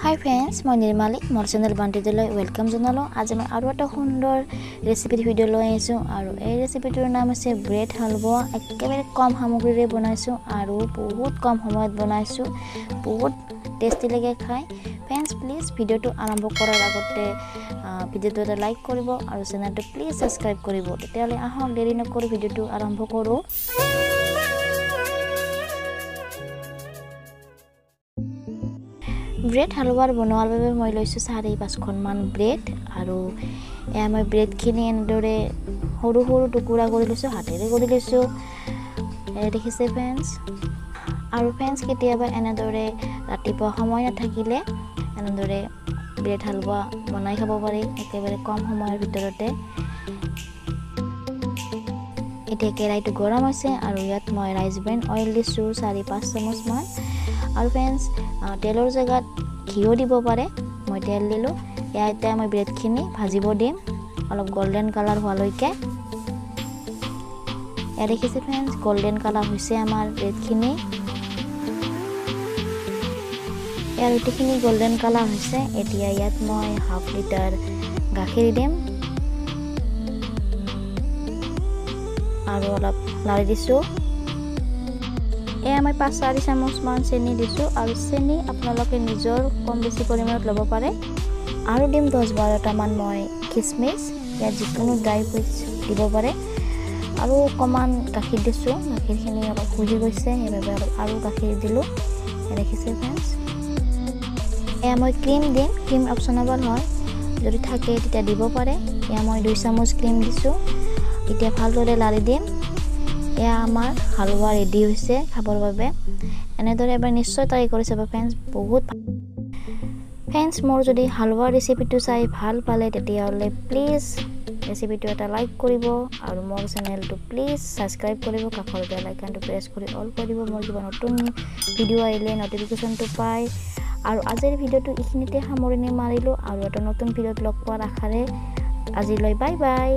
Hi friends, মই নিৰ্মালী মোৰ channel বান্টিলৈ welcome জনালো। আজি মই আৰু এটা সুন্দৰ ৰেচিপি ভিডিও লৈ আহিছো আৰু এই ৰেচিপিটোৰ নাম আছে ব্ৰেড হালৱা। একেবাৰে কম সামগ্ৰীৰে বনাইছো আৰু বহুত কম সময়ত বনাইছো। বহুত টেস্টি লাগে খাই। ফ্ৰেন্ডস প্লিজ ভিডিওটো আৰম্ভ কৰাৰ আগতে ভিডিওটো এটা লাইক কৰিব আৰু চেনেলটো প্লিজ সাবস্ক্ৰাইব কৰিব। তেতিয়ালে আহক দেৰি নকৰি ভিডিওটো আৰম্ভ কৰো। ব্ৰেড হালৱাৰ বনোৱাৰ বাবে মই লৈছো 4-5খন মান ব্ৰেড আৰু মই ব্ৰেড খিনি এনেদৰে সৰু সৰু টুকুৰা কৰি লৈছো, হাতেৰে কৰি লৈছো। দেখিছে ফ্ৰেন্ডস। আৰু ফ্ৰেন্ডস কেতিয়াবা এনেদৰে ৰাতিপুৱা সময় নাথাকিলে এনেদৰে ব্ৰেড হালৱা বনাই খাব পাৰি একেবাৰে কম সময়ৰ ভিতৰতে। এতিয়া কেৰাহীটো গৰম হৈছে আৰু ইয়াত মই ৰাইচ ব্ৰেন অইল দিছো 4-5 চামুচ মান। আৰু ফ্ৰেন্ডস তেলৰ জায়গাত ঘিও দিব পাৰে। মই তেল দিলো। এতিয়া মই ব্ৰেড খিনি ভাজিব দিম অলপ গোল্ডেন কালাৰ হোৱালৈকে। দেখিছে ফ্ৰেন্ডস গোল্ডেন কালাৰ হৈছে আমাৰ ব্ৰেড খিনি। ৰুটিখিনি গোল্ডেন কালাৰ হৈছে। এতিয়া ইয়াত মই হাফ লিটাৰ গাখীৰ দিম আৰু অলপ লাৰি দিছো। মই 5-4 চামুচ মান চেনি দিছো আৰু চেনি আপোনালোকে নিজৰ কম বেছি পৰিমাণত ল'ব পাৰে। আৰু দিম 10-12টা মান মই কিচমিচ, ইয়াত যিকোনো ড্ৰাই ফ্ৰুটছ দিব পাৰে। আৰু অকমান গাখীৰ দিছো, গাখীৰখিনি অলপ শুহি গৈছে সেইবাবে আৰু গাখীৰ দিলো। দেখিছে ফ্ৰেন্ডস। মই ক্ৰীম দিম, ক্ৰীম অপচনেবল হয়, যদি থাকে তেতিয়া দিব পাৰে। মই 2 চামুচ ক্ৰীম দিছো। এতিয়া ভালদৰে লাৰি দিম। আমাৰ হালৱা ৰেডি হৈছে খাবৰ বাবে। এনেদৰে এবাৰ নিশ্চয় ট্ৰাই কৰি চাব ফ্ৰেন্ডস, বহুত ফ্ৰেন্ডস। মোৰ যদি হালৱা ৰেচিপিটো চাই ভাল পালে তেতিয়াহলে প্লিজ ৰেচিপিটো এটা লাইক কৰিব আৰু মোৰ চেনেলটো প্লিজ সাবস্ক্ৰাইব কৰিব। কাষৰ বেল আইকনটো প্ৰেছ কৰি অল কৰি দিব। মোৰ কিবা নতুন ভিডিও আহিলে নটিফিকেশনটো পায়। আৰু আজিৰ ভিডিওটো এইখিনিতে সামৰণি মাৰিলো আৰু এটা নতুন ভিডিওত লগ পোৱাৰ আশাৰে আজিলৈ বাই বাই।